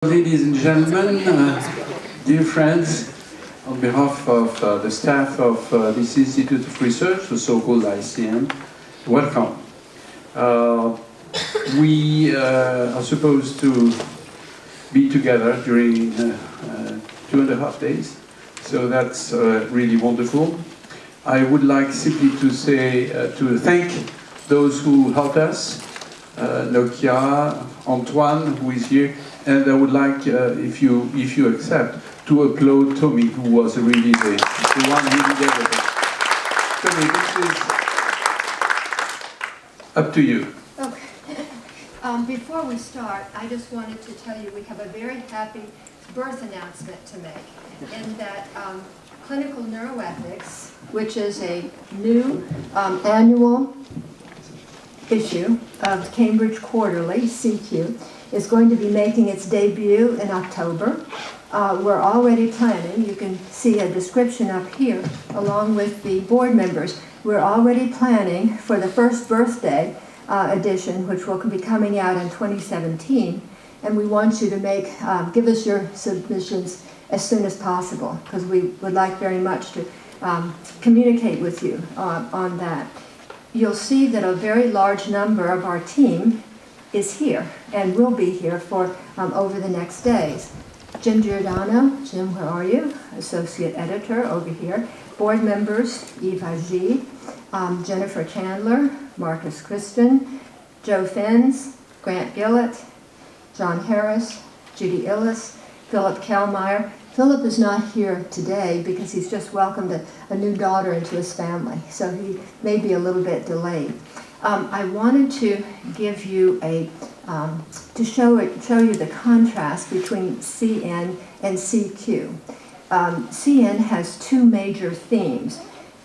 Ladies and gentlemen, dear friends, on behalf of the staff of this Institute of Research, the so-called ICN, welcome. We are supposed to be together during 2.5 days, so that's really wonderful. I would like simply to say, to thank those who helped us, Nokia, Antoine, who is here, and I would like, if you accept, to applaud Tommy, who was really the one who did everything. Tommy, this is up to you. Okay. Before we start, I just wanted to tell you we have a very happy birth announcement to make, in that Clinical Neuroethics, which is a new annual issue of Cambridge Quarterly, CQ, is going to be making its debut in October. We're already planning. You can see a description up here along with the board members. We're already planning for the first birthday edition, which will be coming out in 2017, and we want you to give us your submissions as soon as possible, because we would like very much to communicate with you on that. You'll see that a very large number of our team is here and will be here for over the next days. Jim Giordano, Jim, where are you? Associate Editor over here. Board members, Eva G., Jennifer Chandler, Marcus Christian, Joe Fins, Grant Gillett, John Harris, Judy Illis, Philip Kellmeyer. Philip is not here today because he's just welcomed a new daughter into his family, so he may be a little bit delayed. I wanted to give you to show you the contrast between CN and CQ. CN has two major themes.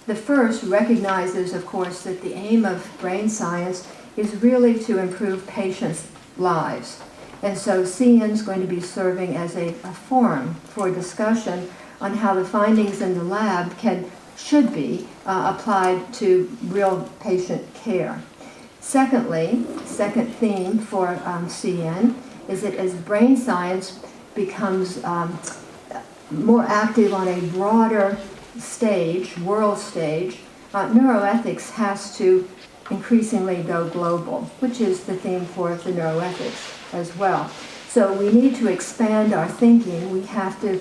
The first recognizes, of course, that the aim of brain science is really to improve patients' lives. And so CN is going to be serving as a forum for discussion on how the findings in the lab should be applied to real patient care. Secondly, second theme for CN is that as brain science becomes more active on a broader stage, world stage, neuroethics has to increasingly go global, which is the theme for the neuroethics as well. So we need to expand our thinking. We have to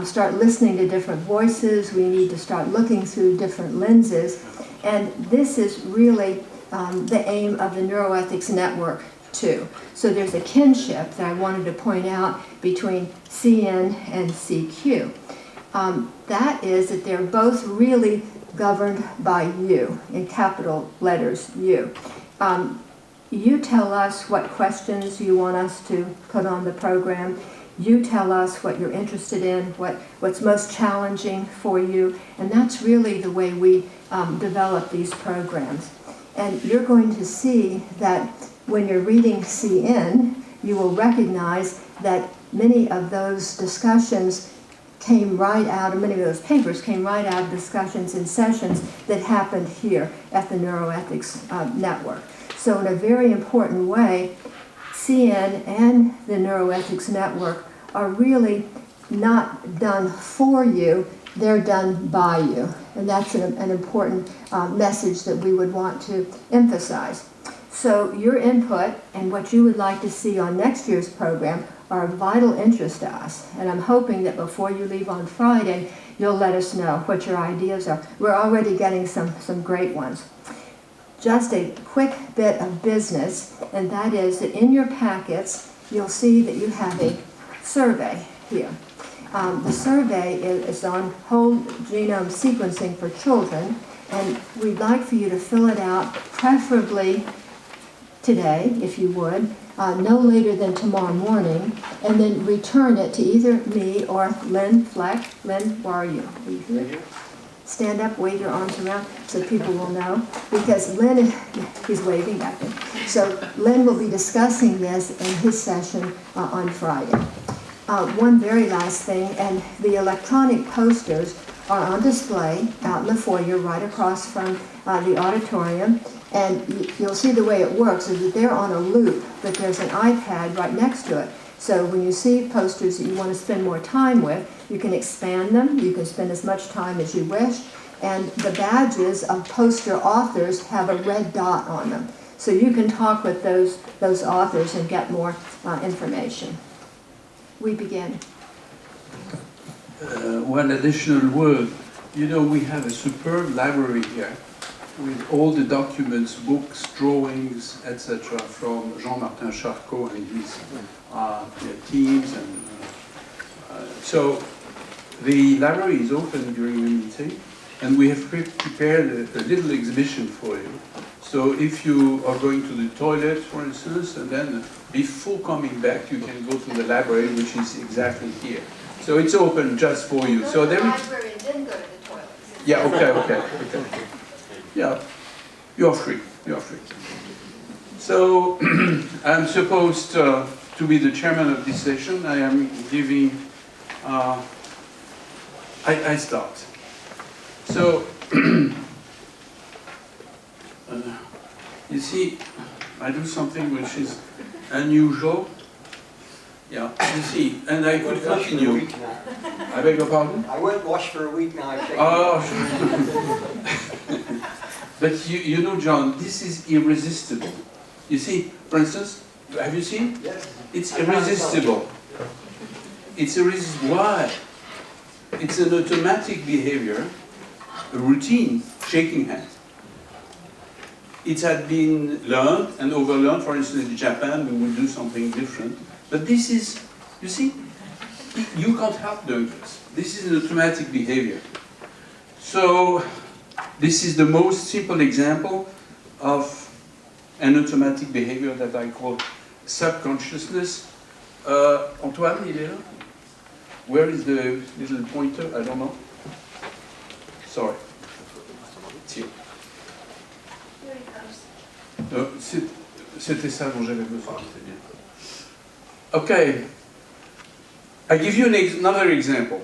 start listening to different voices. We need to start looking through different lenses. And this is really the aim of the Neuroethics Network, too. So there's a kinship that I wanted to point out between CN and CQ. That is that they're both really governed by you, in capital letters, you. You tell us what questions you want us to put on the program. You tell us what you're interested in, what's most challenging for you, and that's really the way we develop these programs. And you're going to see that when you're reading CN, you will recognize that many of those discussions came right out, and many of those papers came right out of discussions and sessions that happened here at the Neuroethics Network. So in a very important way, CN and the Neuroethics Network are really not done for you, they're done by you. And that's an important message that we would want to emphasize. So your input and what you would like to see on next year's program are of vital interest to us. And I'm hoping that before you leave on Friday, you'll let us know what your ideas are. We're already getting some great ones. Just a quick bit of business, and that is that in your packets, you'll see that you have a survey here. The survey is on whole genome sequencing for children, and we'd like for you to fill it out, preferably today, if you would, no later than tomorrow morning, and then return it to either me or Lynn Fleck. Lynn, where are you? Are you here? Stand up, wave your arms around so people will know, because Lynn, he's waving back there. So Lynn will be discussing this in his session on Friday. One very last thing, and the electronic posters are on display out in the foyer right across from the auditorium, and you'll see the way it works is that they're on a loop, but there's an iPad right next to it. So when you see posters that you want to spend more time with, you can expand them, you can spend as much time as you wish, and the badges of poster authors have a red dot on them. So you can talk with those authors and get more information. We begin. One additional word. You know, we have a superb library here with all the documents, books, drawings, etc. from Jean-Martin Charcot and his teams. And so the library is open during the meeting, and we have prepared a little exhibition for you. So if you are going to the toilet, for instance, and then before coming back, you can go to the library, which is exactly here. So it's open just for you. So there is library and then go to the toilet. Yeah. Okay. Yeah. You are free. You are free. So I'm supposed to be the chairman of this session. I am giving. I start. So. You see, I do something which is unusual. Yeah, you see, and I could continue. I beg your pardon? I won't wash for a week now. Oh, but you know, John, this is irresistible. You see, for instance, have you seen? Yes. It's irresistible. It's irresistible. Why? It's an automatic behavior, a routine, shaking hands. It had been learned and overlearned. For instance, in Japan, we would do something different. But this is, you see, you can't help doing this. This is an automatic behavior. So, this is the most simple example of an automatic behavior that I call subconsciousness. Antoine, il est là? Where is the little pointer? I don't know. Sorry. It's here. C'était ça dont j'avais besoin. Okay. I give you another example.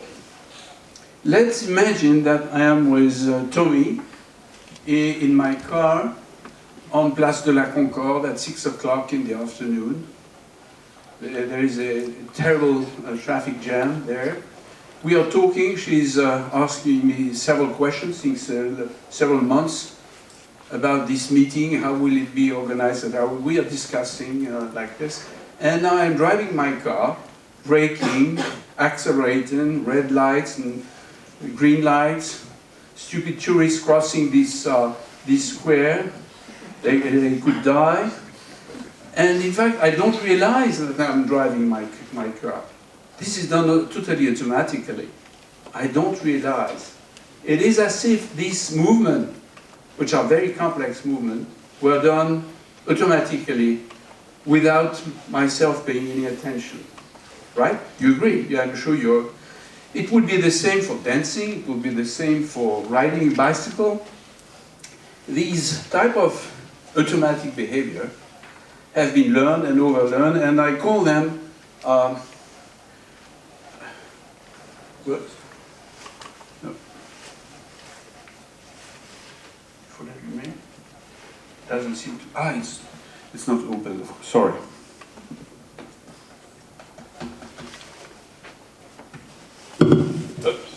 Let's imagine that I am with Tommy in my car on Place de la Concorde at 6 o'clock in the afternoon. There is a terrible traffic jam there. We are talking. She's asking me several questions since several months about this meeting, how will it be organized, and how we are discussing like this. And now I'm driving my car, braking, accelerating, red lights and green lights, stupid tourists crossing this square, they could die. And in fact, I don't realize that I'm driving my car. This is done totally automatically. I don't realize. It is as if this movement, which are very complex movements, were done automatically without myself paying any attention. Right? You agree? Yeah, I'm sure you're. It would be the same for dancing, it would be the same for riding a bicycle. These type of automatic behavior have been learned and overlearned, and I call them what? No. Doesn't seem to. It's not open. Sorry. Oops.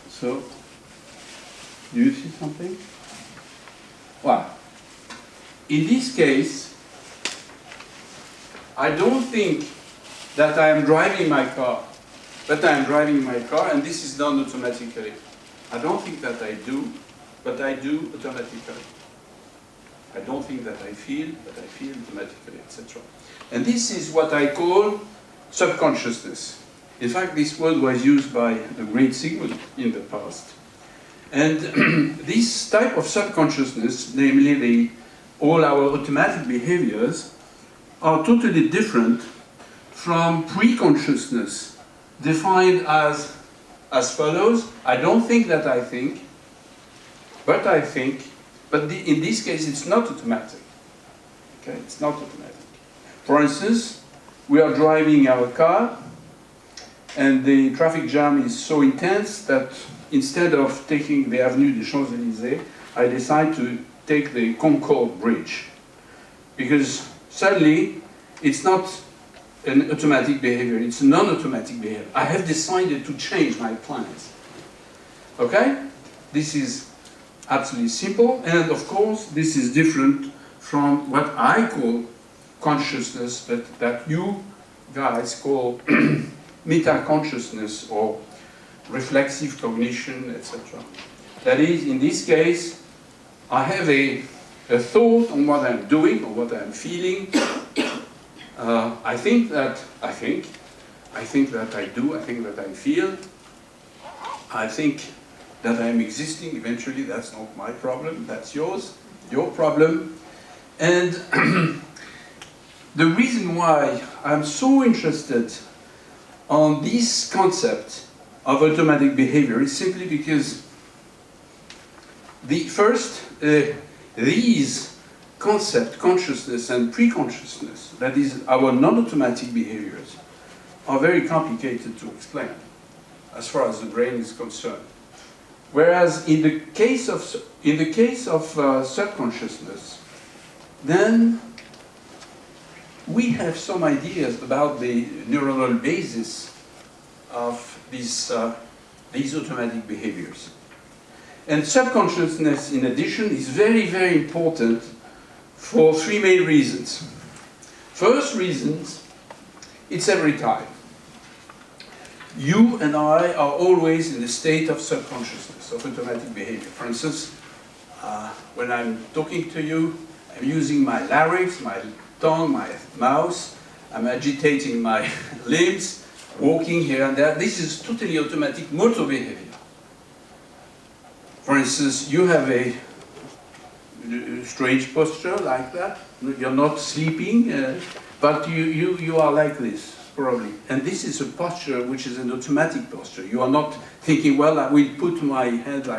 So, do you see something? Wow. In this case, I don't think that I am driving my car, but I am driving my car, and this is done automatically. I don't think that I do, but I do automatically. I don't think that I feel, but I feel automatically, etc. And this is what I call subconsciousness. In fact, this word was used by the great Sigmund in the past. And this type of subconsciousness, namely all our automatic behaviors, are totally different from pre-consciousness, defined as follows. I don't think that I think, but I think. But in this case, it's not automatic. Okay, it's not automatic. For instance, we are driving our car, and the traffic jam is so intense that instead of taking the Avenue des Champs-Élysées, I decide to take the Concorde Bridge. Because suddenly, it's not an automatic behavior, it's a non-automatic behavior. I have decided to change my plans. Okay? This is absolutely simple, and of course, this is different from what I call consciousness, but that you guys call meta-consciousness or reflexive cognition, etc. That is, in this case, I have a thought on what I'm doing or what I'm feeling. I think that I do, I think that I feel. I think that I'm existing. Eventually, that's not my problem, that's yours, your problem. And the reason why I'm so interested on this concept of automatic behavior is simply because these concepts, consciousness and pre-consciousness, that is our non-automatic behaviors, are very complicated to explain as far as the brain is concerned. Whereas in the case of subconsciousness, then we have some ideas about the neuronal basis of these automatic behaviors. And subconsciousness, in addition, is very, very important for three main reasons. First reason, it's every time. You and I are always in a state of subconsciousness, of automatic behavior. For instance, when I'm talking to you, I'm using my larynx, my tongue, my mouth, I'm agitating my limbs, walking here and there. This is totally automatic motor behavior. For instance, you have a strange posture like that. You're not sleeping, but you are like this, probably. And this is a posture which is an automatic posture. You are not thinking, well, I will put my head like